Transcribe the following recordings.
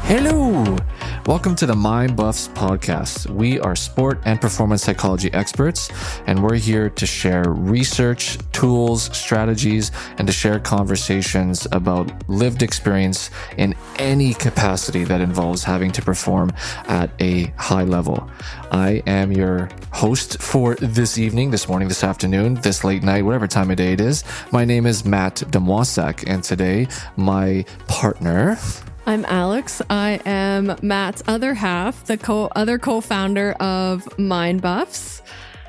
Hello! Welcome to the Mindbuffs podcast. We are sport and performance psychology experts, and we're here to share research, tools, strategies, and to share conversations about lived experience in any capacity that involves having to perform at a high level. I am your host for this evening, this morning, this afternoon, this late night, whatever time of day it is. My name is Matt Demoissac, and today my partner... I'm Alex. I am Matt's other half, the other co-founder of Mindbuffs.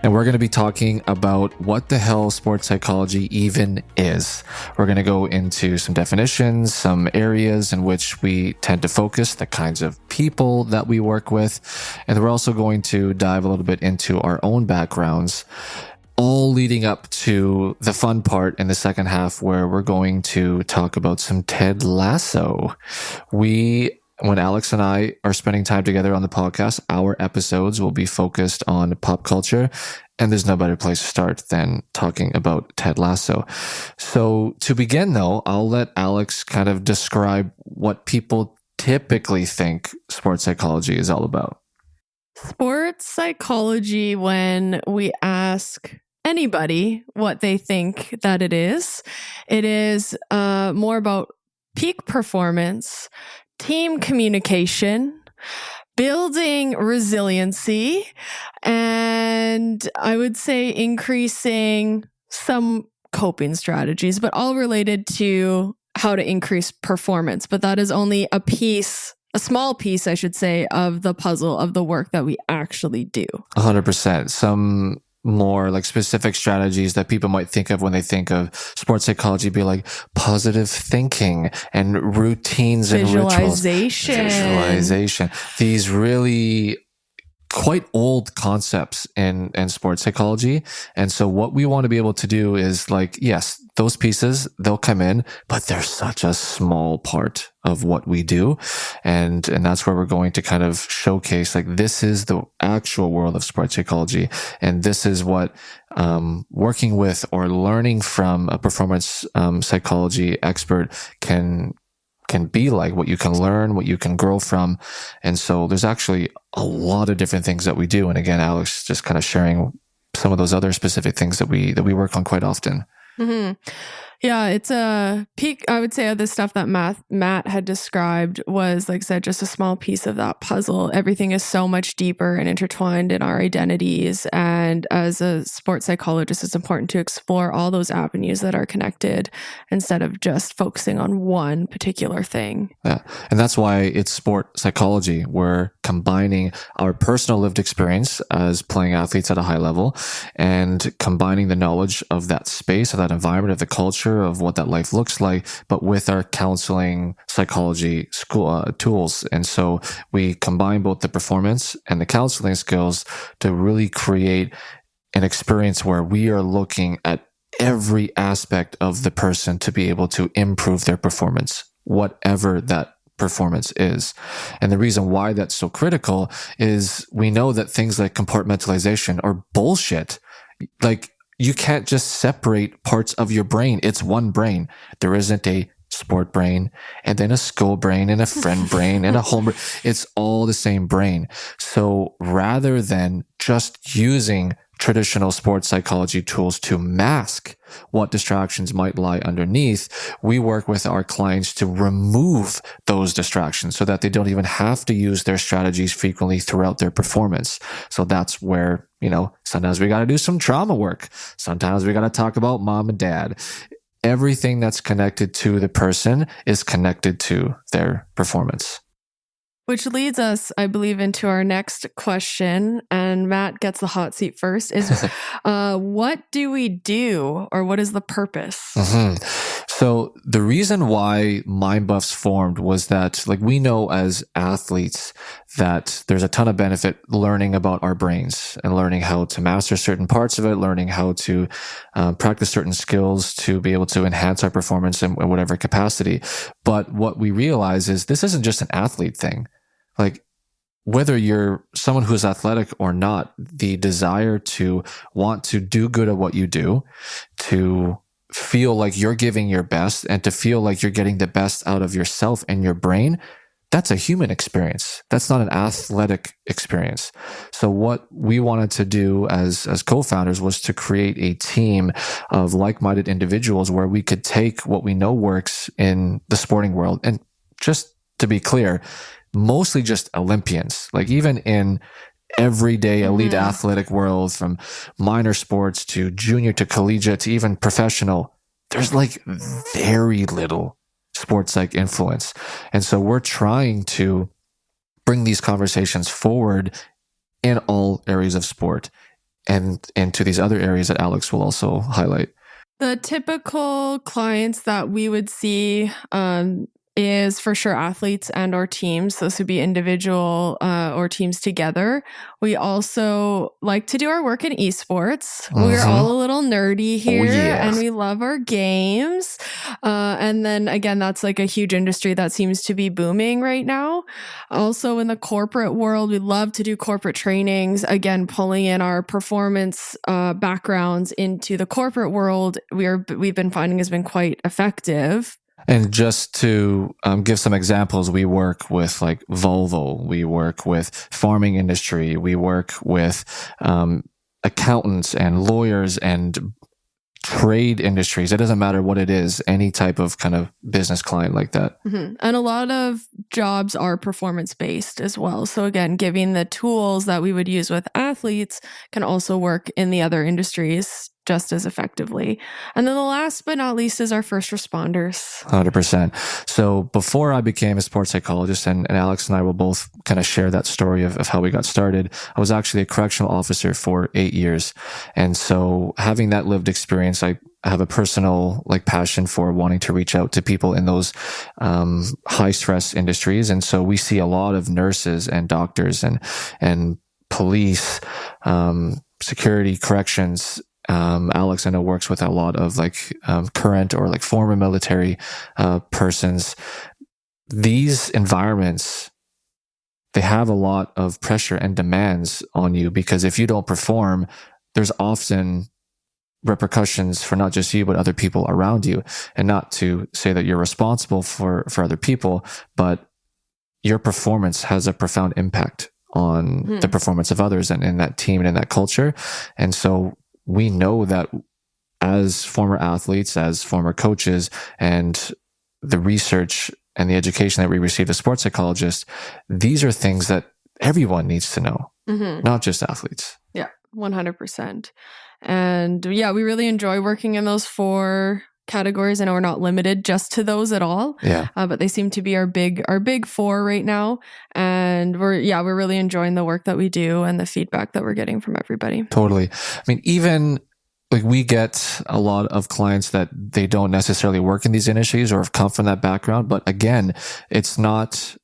And we're going to be talking about what the hell sports psychology even is. We're going to go into some definitions, some areas in which we tend to focus, the kinds of people that we work with. And we're also going to dive a little bit into our own backgrounds, all leading up to the fun part in the second half where we're going to talk about some Ted Lasso. When Alex and I are spending time together on the podcast, our episodes will be focused on pop culture, and there's no better place to start than talking about Ted Lasso. So to begin though, I'll let Alex kind of describe what people typically think sports psychology is all about. Sports psychology, when we ask anybody what they think that it is more about peak performance, team communication, building resiliency, and I would say increasing some coping strategies, but all related to how to increase performance. But that is only a small piece, I should say, of the puzzle of the work that we actually do. 100%. Some more like specific strategies that people might think of when they think of sports psychology be like positive thinking and routines and rituals. Visualization. These really quite old concepts in sports psychology. And so what we want to be able to do is like, yes, those pieces, they'll come in, but they're such a small part of what we do. And that's where we're going to kind of showcase, like, this is the actual world of sports psychology. And this is what, working with or learning from a performance, psychology expert can be like, what you can learn, what you can grow from. And so there's actually a lot of different things that we do. And again, Alex just kind of sharing some of those other specific things that we work on quite often. Mm-hmm. Yeah, it's a peak, I would say, of the stuff that Matt had described was, like I said, just a small piece of that puzzle. Everything is so much deeper and intertwined in our identities. And as a sports psychologist, it's important to explore all those avenues that are connected instead of just focusing on one particular thing. Yeah. And that's why it's sport psychology. We're combining our personal lived experience as playing athletes at a high level and combining the knowledge of that space, of that environment, of the culture, of what that life looks like, but with our counseling psychology school tools. And so we combine both the performance and the counseling skills to really create an experience where we are looking at every aspect of the person to be able to improve their performance, whatever that performance is. And the reason why that's so critical is we know that things like compartmentalization are bullshit. Like, you can't just separate parts of your brain. It's one brain. There isn't a sport brain and then a school brain and a friend brain and a home brain. It's all the same brain. So rather than just using traditional sports psychology tools to mask what distractions might lie underneath, we work with our clients to remove those distractions so that they don't even have to use their strategies frequently throughout their performance. So that's where, sometimes we got to do some trauma work. Sometimes we got to talk about mom and dad. Everything that's connected to the person is connected to their performance. Which leads us, I believe, into our next question, and Matt gets the hot seat first, is what do we do, or what is the purpose? Mm-hmm. So the reason why Mindbuffs formed was that, like, we know as athletes that there's a ton of benefit learning about our brains and learning how to master certain parts of it, learning how to practice certain skills to be able to enhance our performance in whatever capacity. But what we realize is this isn't just an athlete thing. Like, whether you're someone who's athletic or not, the desire to want to do good at what you do, to feel like you're giving your best and to feel like you're getting the best out of yourself and your brain, that's a human experience. That's not an athletic experience. So what we wanted to do as co-founders was to create a team of like-minded individuals where we could take what we know works in the sporting world. And just to be clear, mostly just Olympians, like even in everyday elite athletic world, from minor sports to junior to collegiate to even professional, there's like very little sports psych influence. And so we're trying to bring these conversations forward in all areas of sport and to these other areas that Alex will also highlight. The typical clients that we would see is for sure athletes and or teams. Those would be individual or teams together. We also like to do our work in esports. We're all a little nerdy here and we love our games. And then again, that's like a huge industry that seems to be booming right now. Also in the corporate world, we love to do corporate trainings. Again, pulling in our performance backgrounds into the corporate world, we've been finding has been quite effective. And just to give some examples, we work with like Volvo, we work with farming industry, we work with accountants and lawyers and trade industries. It doesn't matter what it is, any type of kind of business client like that. And a lot of jobs are performance-based as well. So again, giving the tools that we would use with athletes can also work in the other industries just as effectively. And then the last but not least is our first responders. 100%. So before I became a sports psychologist, and Alex and I will both kind of share that story of how we got started, I was actually a correctional officer for 8 years. And so having that lived experience, I have a personal like passion for wanting to reach out to people in those high stress industries. And so we see a lot of nurses and doctors and police, security, corrections. Alex, I know, works with a lot of like current or like former military persons. These environments, they have a lot of pressure and demands on you because if you don't perform, there's often repercussions for not just you, but other people around you. And not to say that you're responsible for other people, but your performance has a profound impact on the performance of others and in that team and in that culture. And so we know that as former athletes, as former coaches, and the research and the education that we received as sports psychologists, these are things that everyone needs to know, not just athletes. Yeah, 100%. And yeah, we really enjoy working in those 4 categories. I know we're not limited just to those at all. Yeah. But they seem to be our big 4 right now. And we're really enjoying the work that we do and the feedback that we're getting from everybody. Totally. I mean, even like we get a lot of clients that they don't necessarily work in these industries or have come from that background. But again, it's not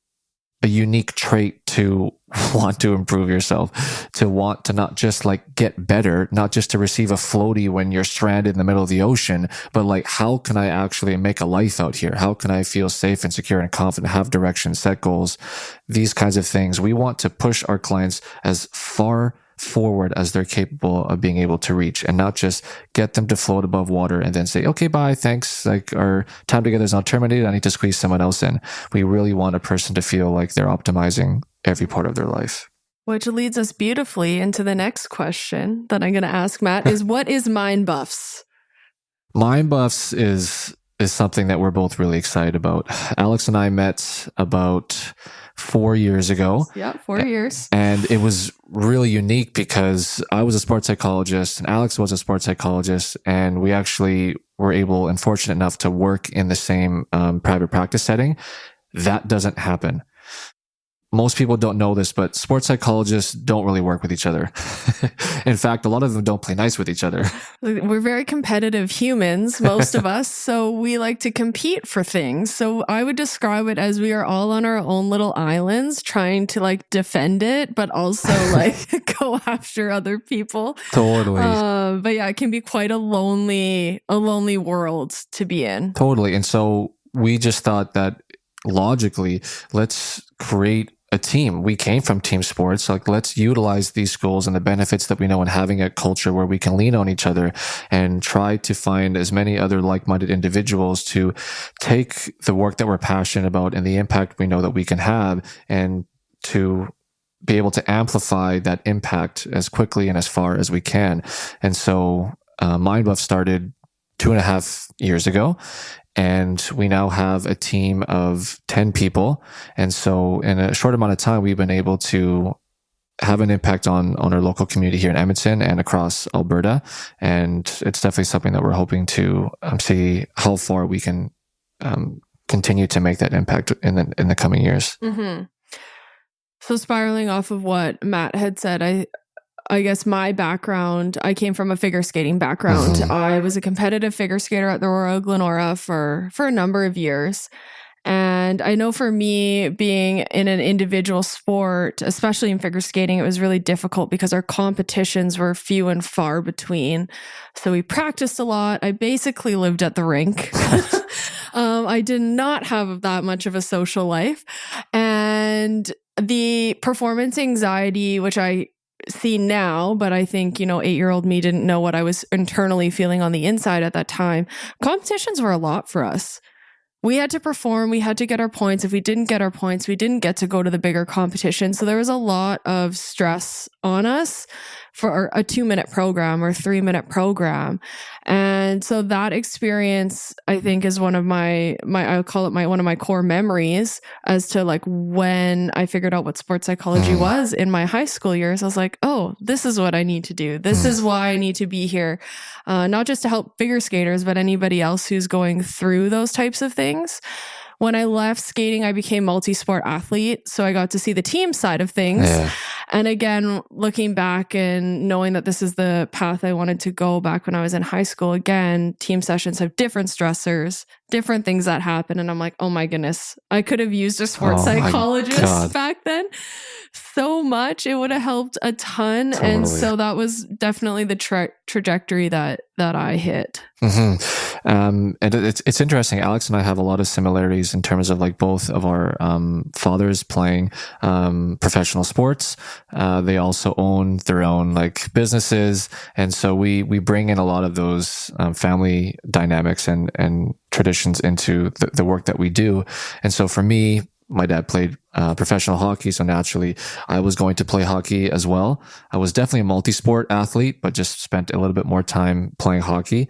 a unique trait to want to improve yourself, to want to not just like get better, not just to receive a floaty when you're stranded in the middle of the ocean, but like, how can I actually make a life out here? How can I feel safe and secure and confident, have direction, set goals, these kinds of things. We want to push our clients as far forward as they're capable of being able to reach and not just get them to float above water and then say, okay, bye, thanks. Like our time together is now terminated. I need to squeeze someone else in. We really want a person to feel like they're optimizing every part of their life. Which leads us beautifully into the next question that I'm going to ask Matt is what is Mindbuffs? Mindbuffs is something that we're both really excited about. Alex and I met about 4 years ago. Yeah, 4 years. And it was really unique because I was a sports psychologist and Alex was a sports psychologist. And we actually were able and fortunate enough to work in the same private practice setting. That doesn't happen. Most people don't know this, but sports psychologists don't really work with each other. In fact, a lot of them don't play nice with each other. We're very competitive humans, most of us. So we like to compete for things. So I would describe it as we are all on our own little islands trying to like defend it, but also like go after other people. Totally. But yeah, it can be quite a lonely world to be in. Totally. And so we just thought that logically, let's create a team. We came from team sports. Like, let's utilize these schools and the benefits that we know in having a culture where we can lean on each other and try to find as many other like-minded individuals to take the work that we're passionate about and the impact we know that we can have, and to be able to amplify that impact as quickly and as far as we can. And so Mindbuffs started 2.5 years ago. And we now have a team of 10 people. And so in a short amount of time, we've been able to have an impact on our local community here in Edmonton and across Alberta. And it's definitely something that we're hoping to see how far we can continue to make that impact in the coming years. Mm-hmm. So spiraling off of what Matt had said, I guess my background, I came from a figure skating background. Mm-hmm. I was a competitive figure skater at the Royal Glenora for a number of years. And I know for me, being in an individual sport, especially in figure skating, it was really difficult because our competitions were few and far between. So we practiced a lot. I basically lived at the rink. I did not have that much of a social life. And the performance anxiety, which I see now, but I think, 8-year-old me didn't know what I was internally feeling on the inside at that time. Competitions were a lot for us. We had to perform. We had to get our points. If we didn't get our points, we didn't get to go to the bigger competition. So there was a lot of stress on us for a 2-minute program or 3-minute program. And so that experience, I think, is one of I'll call it one of my core memories as to like when I figured out what sports psychology was in my high school years. I was like, oh, this is what I need to do. This is why I need to be here. Not just to help figure skaters, but anybody else who's going through those types of things. When I left skating, I became multi-sport athlete. So I got to see the team side of things. Yeah. And again, looking back and knowing that this is the path I wanted to go back when I was in high school, again, team sessions have different stressors, different things that happen. And I'm like, oh my goodness, I could have used a sports psychologist back then so much. It would have helped a ton. Totally. And so that was definitely the trajectory that I hit. Mm-hmm. And it's interesting. Alex and I have a lot of similarities in terms of like both of our fathers playing professional sports. They also own their own like businesses, and so we bring in a lot of those family dynamics and traditions into the work that we do. And so for me, my dad played professional hockey, so naturally I was going to play hockey as well. I was definitely a multi-sport athlete, but just spent a little bit more time playing hockey.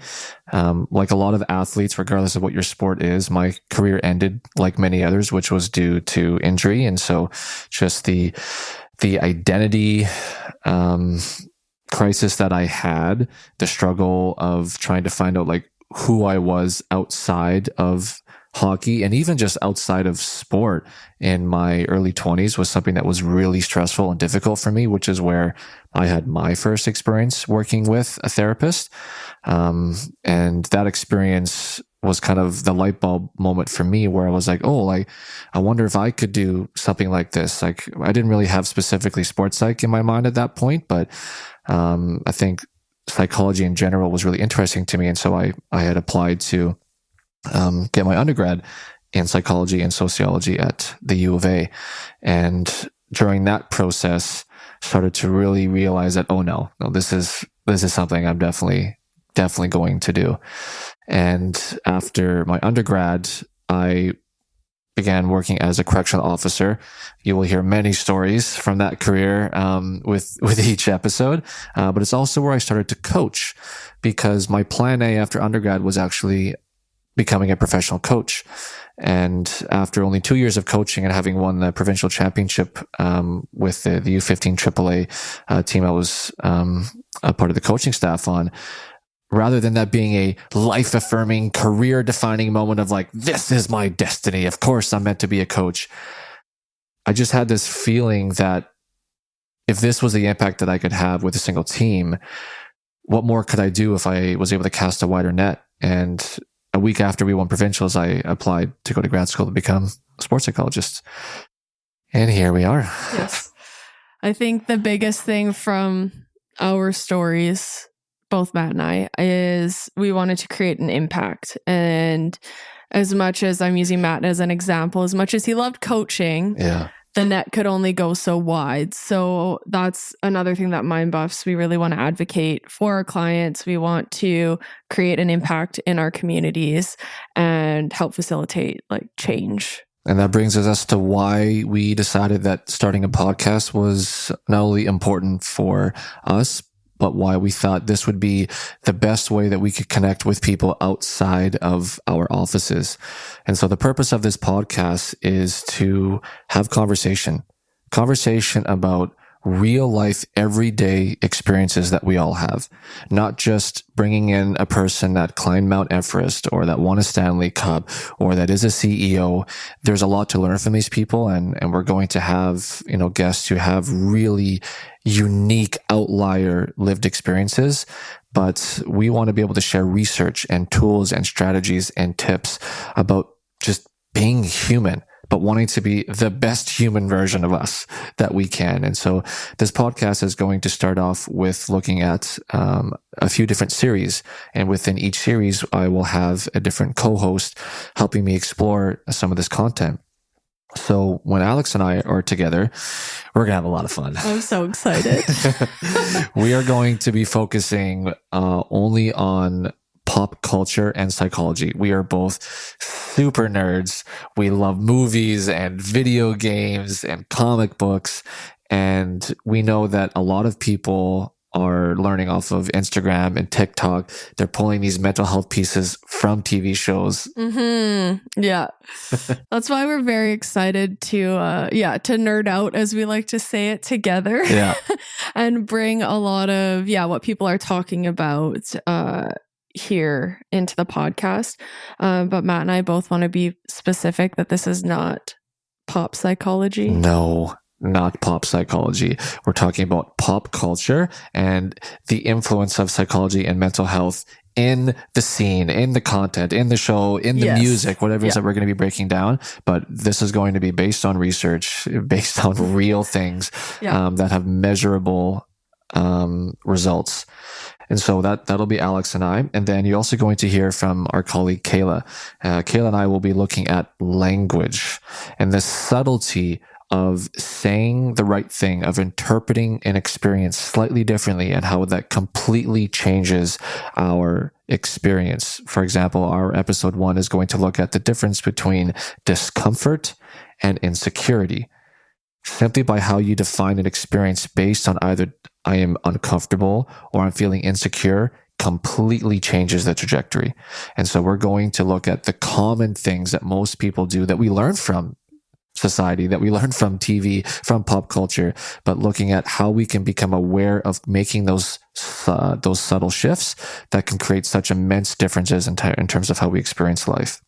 Like a lot of athletes, regardless of what your sport is, my career ended like many others, which was due to injury. And so just the identity crisis that I had, the struggle of trying to find out like who I was outside of hockey and even just outside of sport in my early 20s was something that was really stressful and difficult for me, which is where I had my first experience working with a therapist. And that experience was kind of the light bulb moment for me where I was like, oh, like, I wonder if I could do something like this. Like, I didn't really have specifically sports psych in my mind at that point, but I think psychology in general was really interesting to me. And so I had applied to get my undergrad in psychology and sociology at the U of A. And during that process, started to really realize that, oh no, this is something I'm definitely going to do. And after my undergrad, I began working as a correctional officer. You will hear many stories from that career with each episode, but it's also where I started to coach, because my plan A after undergrad was actually becoming a professional coach. And after only 2 years of coaching and having won the provincial championship with the U15 AAA team I was a part of the coaching staff on, rather than that being a life-affirming, career-defining moment of like, this is my destiny, of course I'm meant to be a coach, I just had this feeling that if this was the impact that I could have with a single team, what more could I do if I was able to cast a wider net? And a week after we won provincials, I applied to go to grad school to become a sports psychologist. And here we are. Yes. I think the biggest thing from our stories, both Matt and I, is we wanted to create an impact. And as much as I'm using Matt as an example, as much as he loved coaching, the net could only go so wide. So that's another thing that Mindbuffs, we really want to advocate for our clients. We want to create an impact in our communities and help facilitate like change. And that brings us to why we decided that starting a podcast was not only important for us, but why we thought this would be the best way that we could connect with people outside of our offices. And so the purpose of this podcast is to have conversation about real life, everyday experiences that we all have, not just bringing in a person that climbed Mount Everest or that won a Stanley Cup or that is a CEO. There's a lot to learn from these people. And we're going to have, guests who have really unique outlier lived experiences, but we want to be able to share research and tools and strategies and tips about just being human, but wanting to be the best human version of us that we can. And so this podcast is going to start off with looking at a few different series. And within each series, I will have a different co-host helping me explore some of this content. So when Alex and I are together, we're going to have a lot of fun. I'm so excited. We are going to be focusing only on pop culture and psychology. We are both super nerds. We love movies and video games and comic books. And we know that a lot of people are learning off of Instagram and TikTok. They're pulling these mental health pieces from TV shows. Mm-hmm. Yeah. That's why we're very excited to nerd out, as we like to say it, together. Yeah. And bring a lot of, what people are talking about here into the podcast. But Matt and I both want to be specific that this is not pop psychology. No, not pop psychology. We're talking about pop culture and the influence of psychology and mental health in the scene, in the content, in the show, in the music, whatever it is that we're going to be breaking down. But this is going to be based on research, based on real things that have measurable results. And so that'll be Alex and I. And then you're also going to hear from our colleague, Kayla. Kayla and I will be looking at language and the subtlety of saying the right thing, of interpreting an experience slightly differently, and how that completely changes our experience. For example, our episode 1 is going to look at the difference between discomfort and insecurity, simply by how you define an experience based on either I am uncomfortable or I'm feeling insecure completely changes the trajectory. And so we're going to look at the common things that most people do that we learn from society, that we learn from TV, from pop culture, but looking at how we can become aware of making those subtle shifts that can create such immense differences in terms of how we experience life.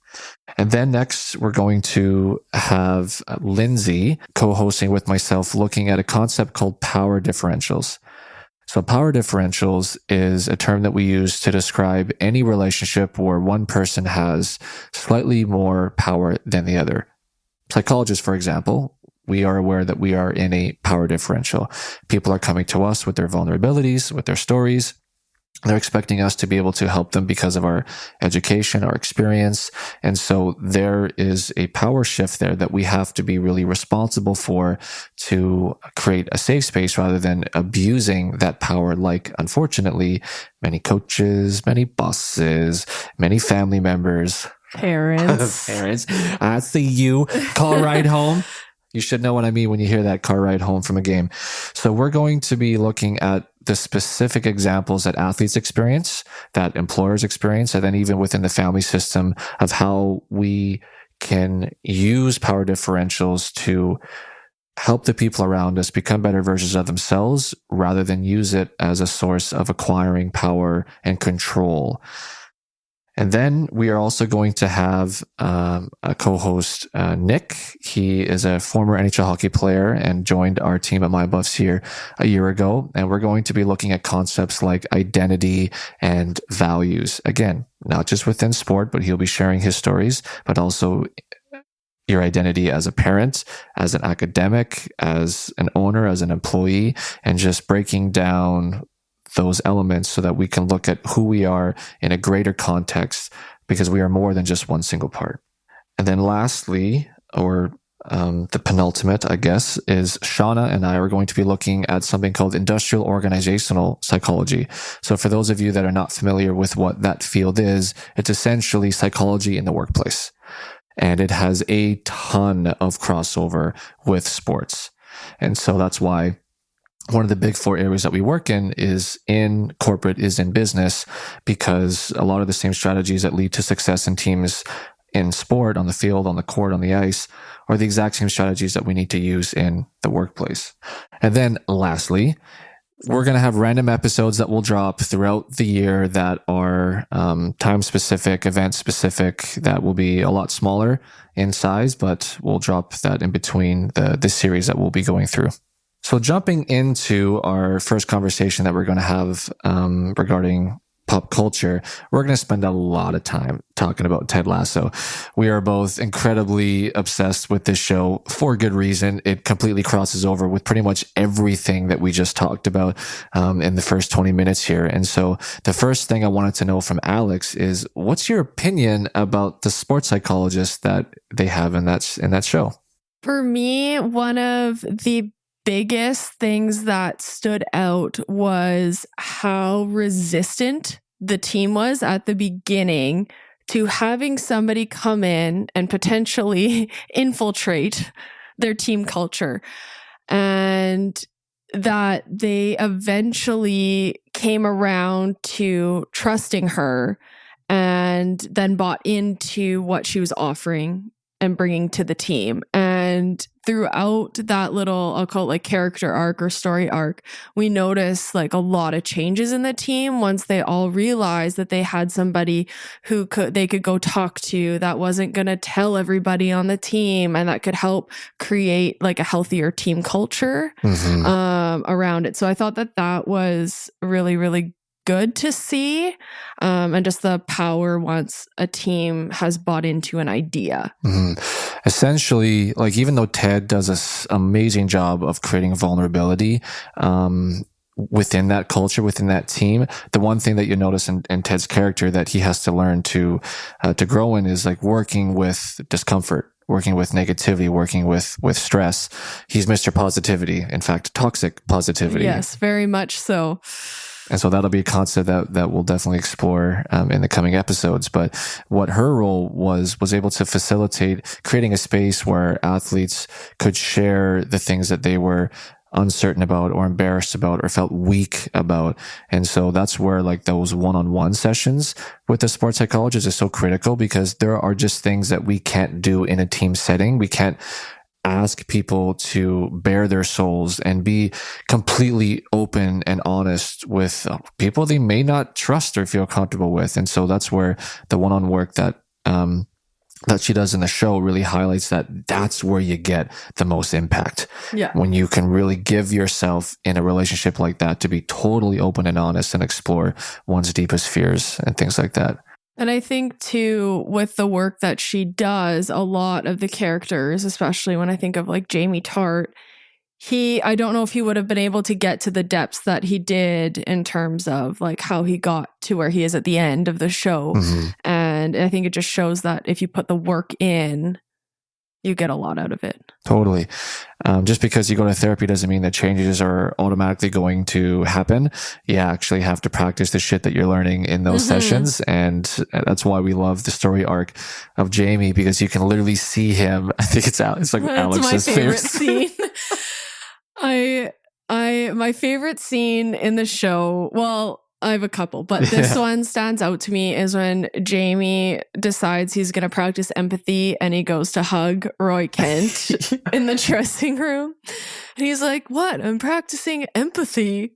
And then next, we're going to have Lindsay co-hosting with myself, looking at a concept called power differentials. So power differentials is a term that we use to describe any relationship where one person has slightly more power than the other. Psychologists, for example, we are aware that we are in a power differential. People are coming to us with their vulnerabilities, with their stories. They're expecting us to be able to help them because of our education, our experience. And so there is a power shift there that we have to be really responsible for to create a safe space rather than abusing that power, like, unfortunately, many coaches, many bosses, many family members, parents. I see you. Car ride home. You should know what I mean when you hear that, car ride home from a game. So we're going to be looking at the specific examples that athletes experience, that employers experience, and then even within the family system of how we can use power differentials to help the people around us become better versions of themselves rather than use it as a source of acquiring power and control. And then we are also going to have a co-host, Nick. He is a former NHL hockey player and joined our team at Mindbuffs here a year ago. And we're going to be looking at concepts like identity and values. Again, not just within sport, but he'll be sharing his stories, but also your identity as a parent, as an academic, as an owner, as an employee, and just breaking down those elements so that we can look at who we are in a greater context, because we are more than just one single part. And then lastly, or the penultimate, I guess, is Shauna and I are going to be looking at something called industrial organizational psychology. So for those of you that are not familiar with what that field is, it's essentially psychology in the workplace. And it has a ton of crossover with sports. And so that's why one of the big four areas that we work in is in corporate, is in business, because a lot of the same strategies that lead to success in teams in sport, on the field, on the court, on the ice, are the exact same strategies that we need to use in the workplace. And then lastly, we're going to have random episodes that will drop throughout the year that are time specific, event specific, that will be a lot smaller in size, but we'll drop that in between the series that we'll be going through. So jumping into our first conversation that we're going to have regarding pop culture, we're going to spend a lot of time talking about Ted Lasso. We are both incredibly obsessed with this show for good reason. It completely crosses over with pretty much everything that we just talked about in the first 20 minutes here. And so the first thing I wanted to know from Alex is, what's your opinion about the sports psychologist that they have in that show? For me, one of the biggest things that stood out was how resistant the team was at the beginning to having somebody come in and potentially infiltrate their team culture. And that they eventually came around to trusting her and then bought into what she was offering and bringing to the team. And throughout that little, I'll call it like character arc or story arc, we noticed like a lot of changes in the team once they all realized that they had somebody who they could go talk to, that wasn't going to tell everybody on the team, and that could help create like a healthier team culture around it. So I thought that was really, really good to see, and just the power once a team has bought into an idea. Essentially, like, even though Ted does this amazing job of creating vulnerability within that culture, within that team, the one thing that you notice in Ted's character that he has to learn to grow in is like working with discomfort, working with negativity, working with stress. He's Mr. Positivity, in fact, toxic positivity. Yes, very much so. And so that'll be a concept that we'll definitely explore in the coming episodes. But what her role was able to facilitate creating a space where athletes could share the things that they were uncertain about or embarrassed about or felt weak about. And so that's where like those one-on-one sessions with the sports psychologist is so critical, because there are just things that we can't do in a team setting. We can't ask people to bare their souls and be completely open and honest with people they may not trust or feel comfortable with. And so that's where the one-on work that she does in the show really highlights that's where you get the most impact. Yeah. When you can really give yourself in a relationship like that to be totally open and honest and explore one's deepest fears and things like that. And I think too, with the work that she does, a lot of the characters, especially when I think of like Jamie Tart, I don't know if he would have been able to get to the depths that he did in terms of like how he got to where he is at the end of the show. And I think it just shows that if you put the work in, you get a lot out of it. Totally. Just because you go to therapy doesn't mean that changes are automatically going to happen. You actually have to practice the shit that you're learning in those sessions. And that's why we love the story arc of Jamie, because you can literally see him. I think it's like Alex's my favorite scene. My favorite scene in the show, well, I have a couple, but this one stands out to me, is when Jamie decides he's going to practice empathy and he goes to hug Roy Kent in the dressing room. And he's like, "What? I'm practicing empathy."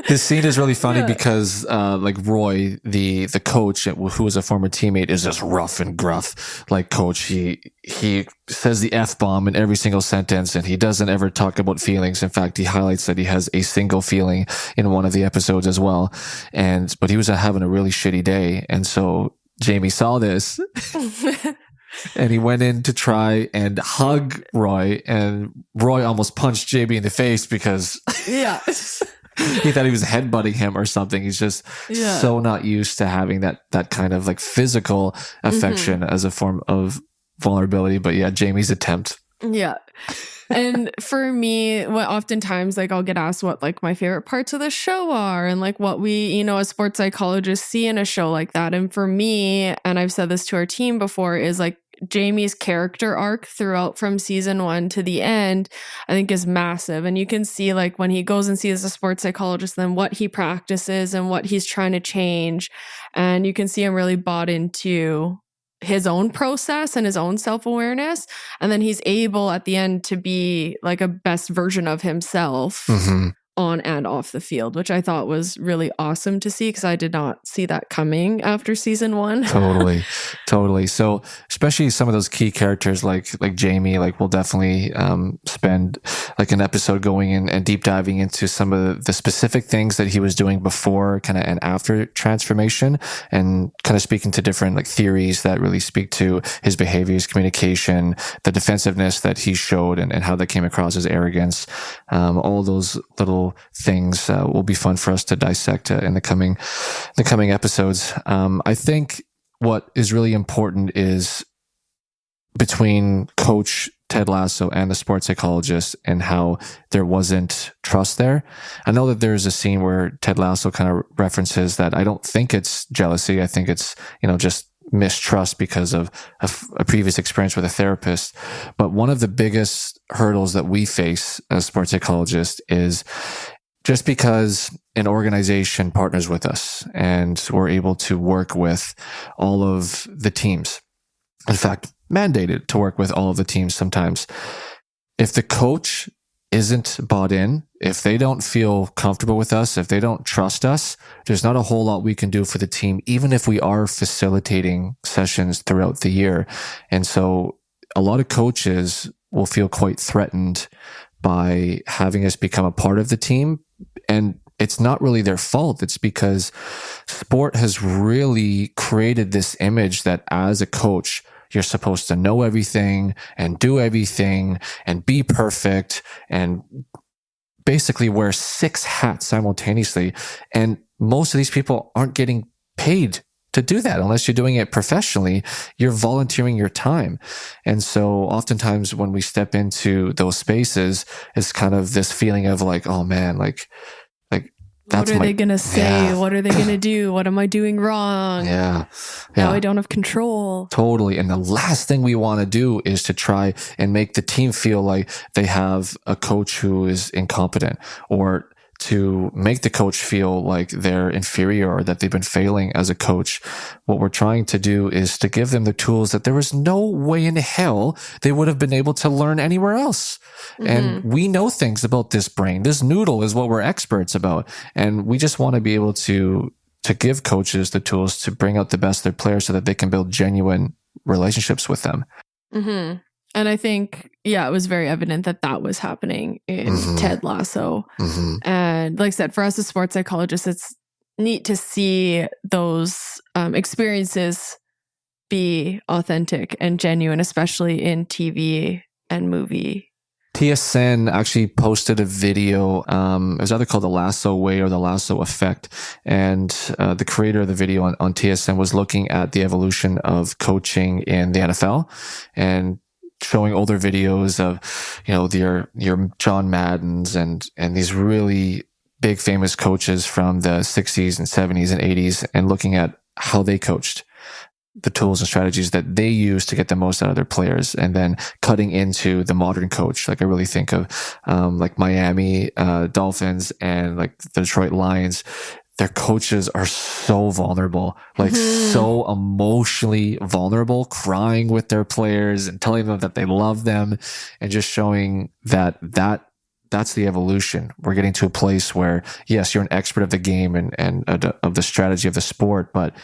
This scene is really funny because like Roy, the coach who was a former teammate, is just rough and gruff. Like coach, he says the F-bomb in every single sentence, and he doesn't ever talk about feelings. In fact, he highlights that he has a single feeling in one of the episodes as well. But he was having a really shitty day. And so Jamie saw this and he went in to try and hug Roy, and Roy almost punched Jamie in the face because he thought he was headbutting him or something. He's just so not used to having that kind of like physical affection as a form of vulnerability, but yeah, Jamie's attempt. Yeah. And for me, what oftentimes like I'll get asked what like my favorite parts of the show are and like what we, you know, as sports psychologists see in a show like that. And for me, and I've said this to our team before, is like Jamie's character arc throughout from season 1 to the end, I think is massive. And you can see like when he goes and sees a sports psychologist, then what he practices and what he's trying to change. And you can see him really bought into his own process and his own self-awareness. And then he's able at the end to be like a best version of himself on and off the field, which I thought was really awesome to see because I did not see that coming after season 1. Totally. So especially some of those key characters like Jamie, like we'll definitely spend like an episode going in and deep diving into some of the specific things that he was doing before kind of and after transformation, and kind of speaking to different like theories that really speak to his behaviors, communication, the defensiveness that he showed, and how that came across as arrogance. All those little things will be fun for us to dissect in the coming episodes. I think what is really important is between Coach Ted Lasso and the sports psychologist, and how there wasn't trust there. I know that there's a scene where Ted Lasso kind of references that I don't think it's jealousy. I think it's, you know, just mistrust because of a previous experience with a therapist. But one of the biggest hurdles that we face as sports psychologists is just because an organization partners with us and we're able to work with all of the teams, in fact, mandated to work with all of the teams sometimes. If the coach isn't bought in, if they don't feel comfortable with us, if they don't trust us, there's not a whole lot we can do for the team, even if we are facilitating sessions throughout the year. And so a lot of coaches will feel quite threatened by having us become a part of the team. And it's not really their fault. It's because sport has really created this image that as a coach, you're supposed to know everything and do everything and be perfect and basically wear 6 hats simultaneously. And most of these people aren't getting paid to do that unless you're doing it professionally. You're volunteering your time. And so oftentimes when we step into those spaces, it's kind of this feeling of like, oh man, like what are they going to say? Yeah. What are they going to do? What am I doing wrong? Yeah. Now I don't have control. Totally. And the last thing we want to do is to try and make the team feel like they have a coach who is incompetent, or to make the coach feel like they're inferior or that they've been failing as a coach. What we're trying to do is to give them the tools that there was no way in hell they would have been able to learn anywhere else. And we know things about this brain. This noodle is what we're experts about. And we just want to be able to give coaches the tools to bring out the best of their players so that they can build genuine relationships with them. And I think, it was very evident that was happening in Ted Lasso. And like I said, for us as sports psychologists, it's neat to see those experiences be authentic and genuine, especially in TV and movie. TSN actually posted a video. It was either called The Lasso Way or The Lasso Effect. And the creator of the video on TSN was looking at the evolution of coaching in the NFL and showing older videos of, you know, your John Maddens and these really big famous coaches from the 60s and 70s and 80s, and looking at how they coached, the tools and strategies that they use to get the most out of their players, and then cutting into the modern coach. Like I really think of like Miami Dolphins and like the Detroit Lions. Their coaches are so vulnerable, like so emotionally vulnerable, crying with their players and telling them that they love them, and just showing that's the evolution. We're getting to a place where, yes, you're an expert of the game and of the strategy of the sport, but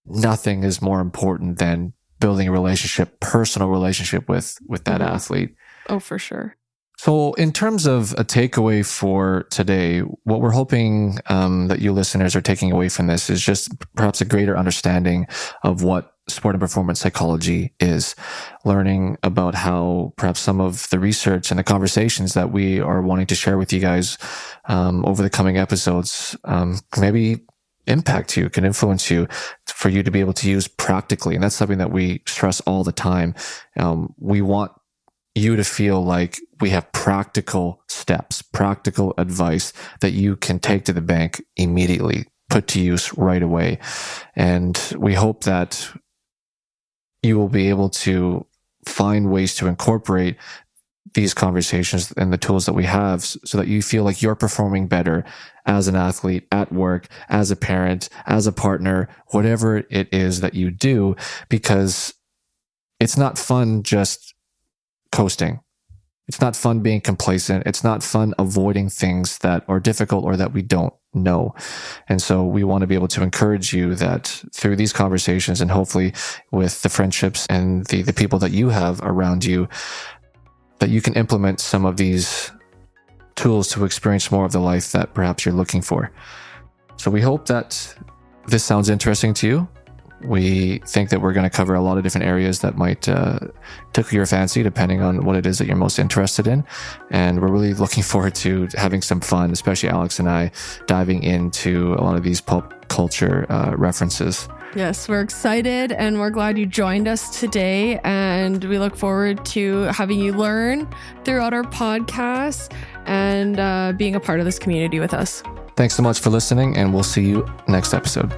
nothing is more important than building a relationship, personal relationship with that athlete. Oh, for sure. So in terms of a takeaway for today, what we're hoping that you listeners are taking away from this is just perhaps a greater understanding of what sport and performance psychology is, learning about how perhaps some of the research and the conversations that we are wanting to share with you guys over the coming episodes maybe impact you, can influence you, for you to be able to use practically. And that's something that we stress all the time. We want you to feel like we have practical steps, practical advice that you can take to the bank immediately, put to use right away. And we hope that you will be able to find ways to incorporate these conversations and the tools that we have so that you feel like you're performing better as an athlete, at work, as a parent, as a partner, whatever it is that you do, because it's not fun just coasting. It's not fun being complacent. It's not fun avoiding things that are difficult or that we don't know. And so we want to be able to encourage you that through these conversations, and hopefully with the friendships and the people that you have around you, that you can implement some of these tools to experience more of the life that perhaps you're looking for. So we hope that this sounds interesting to you. We think that we're going to cover a lot of different areas that might tickle your fancy, depending on what it is that you're most interested in. And we're really looking forward to having some fun, especially Alex and I, diving into a lot of these pop culture references. Yes, we're excited and we're glad you joined us today. And we look forward to having you learn throughout our podcast and being a part of this community with us. Thanks so much for listening, and we'll see you next episode.